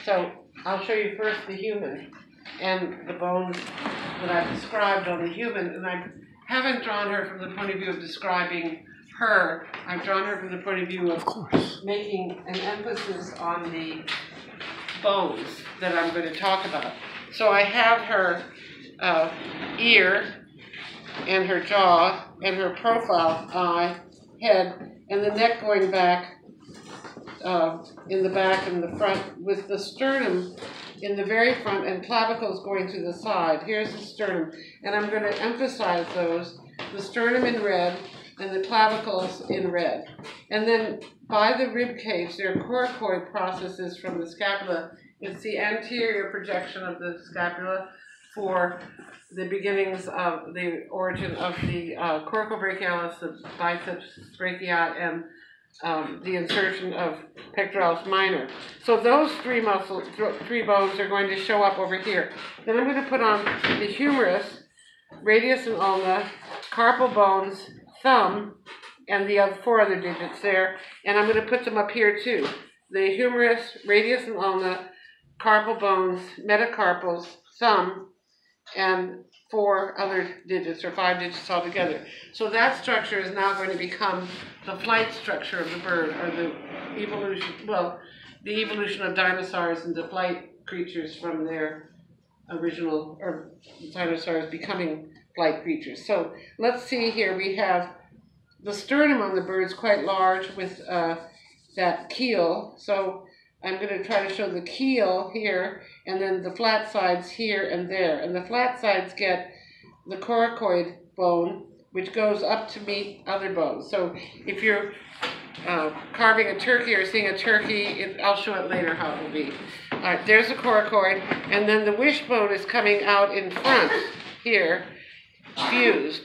So I'll show you first the human and the bones that I've described on the human, and I haven't drawn her from the point of view of describing her. I've drawn her from the point of view of making an emphasis on the bones that I'm going to talk about. So I have her ear and her jaw and her profile, eye, head, and the neck going back in the back and the front, with the sternum in the very front and clavicles going to the side. Here's the sternum, and I'm going to emphasize those, the sternum in red and the clavicles in red. And then by the rib cage, there are coracoid processes from the scapula. It's the anterior projection of the scapula for the beginnings of the origin of the coracobrachialis, the biceps brachii, and the insertion of pectoralis minor. So those three bones are going to show up over here. Then I'm going to put on the humerus, radius and ulna, carpal bones, thumb, and the other 4 other digits there, and I'm going to put them up here too. The humerus, radius and ulna, carpal bones, metacarpals, thumb, and 4 other digits, or 5 digits altogether. So that structure is now going to become the flight structure of the bird, or the evolution of dinosaurs into flight creatures from their original, or dinosaurs becoming flight creatures. So let's see here, we have the sternum on the bird is quite large with that keel. So I'm going to try to show the keel here, and then the flat sides here and there. And the flat sides get the coracoid bone, which goes up to meet other bones. So if you're carving a turkey or seeing a turkey, I'll show it later how it will be. All right, there's the coracoid, and then the wishbone is coming out in front here, fused.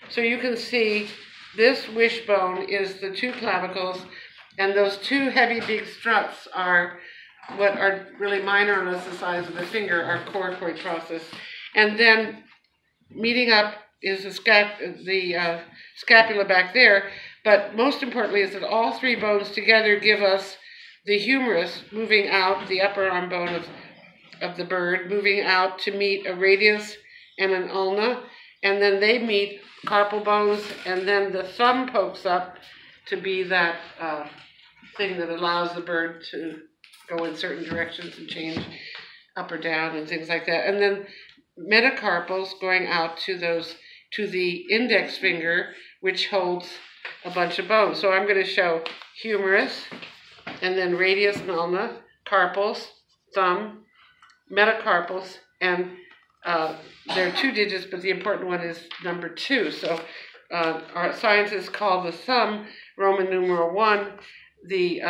So you can see this wishbone is the 2 clavicles, and those 2 heavy big struts are what are really minor unless the size of a finger, are coracoid process. And then meeting up is the scapula back there, but most importantly is that all 3 bones together give us the humerus moving out, the upper arm bone of the bird, moving out to meet a radius and an ulna, and then they meet carpal bones, and then the thumb pokes up to be that thing that allows the bird to go in certain directions and change up or down and things like that. And then metacarpals going out to the index finger, which holds a bunch of bones. So I'm going to show humerus, and then radius and ulna, carpals, thumb, metacarpals, and there are 2 digits, but the important one is number 2. So our scientists call the thumb Roman numeral 1, the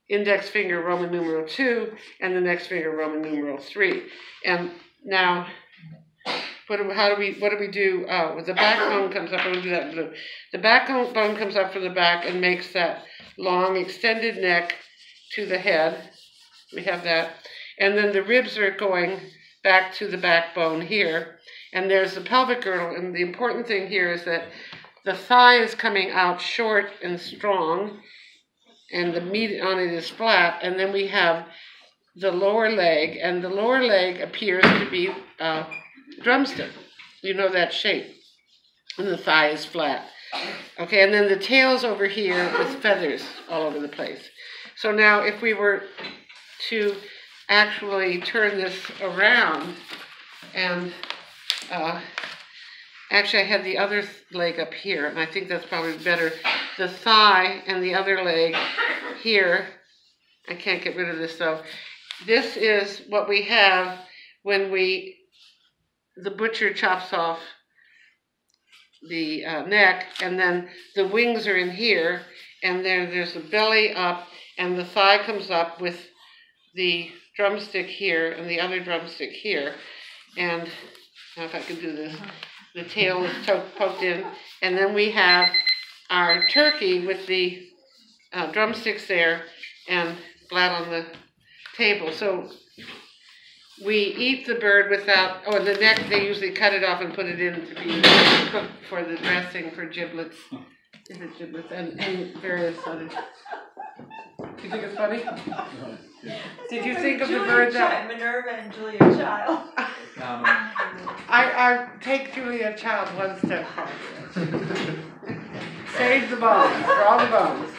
index finger Roman numeral 2, and the next finger Roman numeral 3. And now, what do we do? With the backbone comes up, I'm going to do that in blue. The backbone comes up from the back and makes that long extended neck to the head. We have that. And then the ribs are going back to the backbone here. And there's the pelvic girdle, and the important thing here is that the thigh is coming out short and strong, and the meat on it is flat, and then we have the lower leg, and the lower leg appears to be drumstick. You know that shape. And the thigh is flat. Okay, and then the tail's over here with feathers all over the place. So now if we were to actually turn this around, and actually I had the other leg up here, and I think that's probably better. The thigh and the other leg here. I can't get rid of this though. This is what we have when the butcher chops off the neck, and then the wings are in here, and there's the belly up, and the thigh comes up with the drumstick here and the other drumstick here. And now if I can do this, the tail is poked in, and then we have our turkey with the drumsticks there and flat on the table. So we eat the bird without, the neck, they usually cut it off and put it in to be cooked for the dressing for giblets, and various other You think it's funny? Did you think of the Julia bird that... Minerva and Julia Child. I take Julia Child one step farther. Save the bones, for all the bones.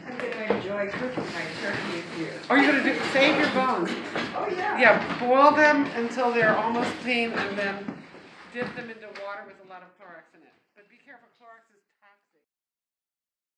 I'm going to enjoy cooking my turkey with you. Or you're going to save your bones. Oh, yeah. Yeah, boil them until they're almost clean and then dip them into water with a lot of Clorox in it.